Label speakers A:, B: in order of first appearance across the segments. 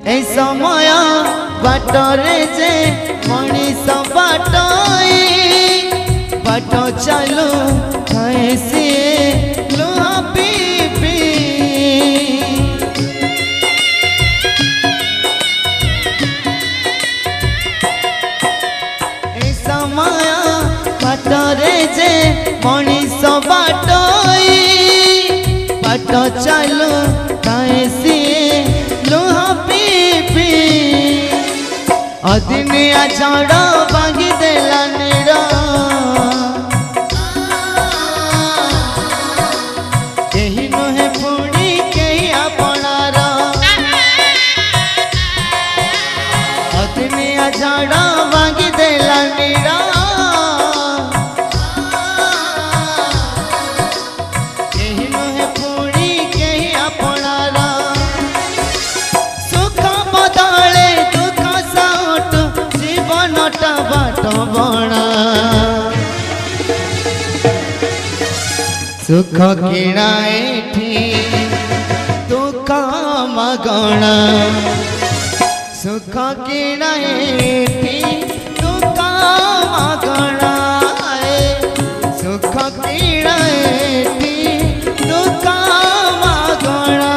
A: ए समय बाटरे जे मनीष बाटई बाट चालू सी लुहा पी पी ए समय बाटरे जे मनीष बाटई बाट चालू सी लुहा पी पी अदिनिया झाड़ भांगी देला नीरा कहीं नुहे पुणी कहीं अपनार अदिनिया झाड़ भांगी देला नीरा कहीं नुहे पुणी कहीं अपनार सुख बदले दुख साउट जीवनटा बाट बणा सुख किणा एठी दुख मगणा सुख किणा एठी दुख मगणा सुख किणा एठी दुख मगणा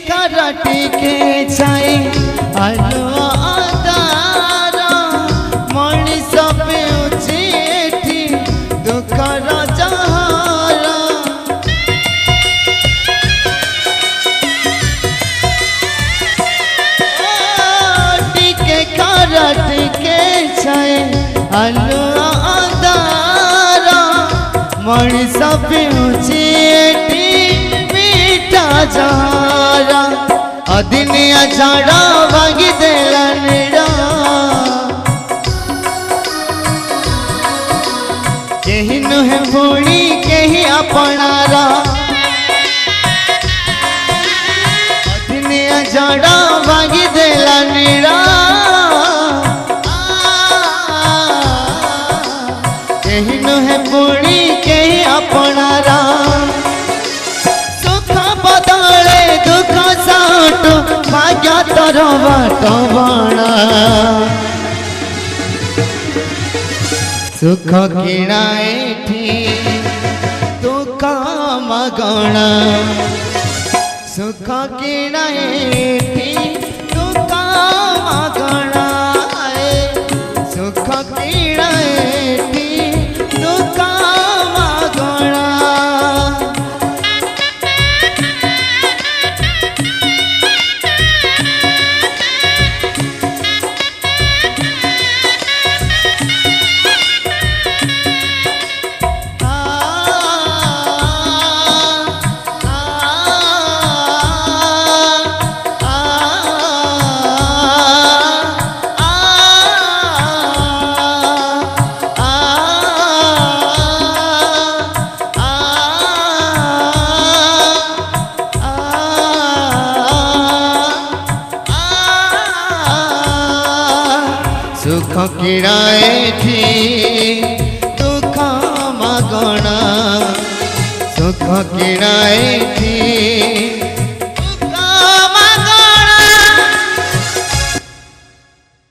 A: कराटी के छाई आलो आदारा मनीष पेउची एठी दुखर जहारा टीके कराटी के छाई आलो आदारा मनीष पेउची एठी जहारा अदिनिया झाड़ा भांगी देला नीरा कहीं नुहे भूणी कहीं अपनारा अदिनिया झाड़ा भांगी देला नीरा कहीं नुहे भूणी कहीं अपनारा बदले दुख साट भाग्य तर बाट बणा सुख किणा एठी दुख मगणा सुख किणा एठी दुख मगणा सुख किणा एठी दुख मगणा सुख किणा एठी दुख मगणा सुख किणा एठी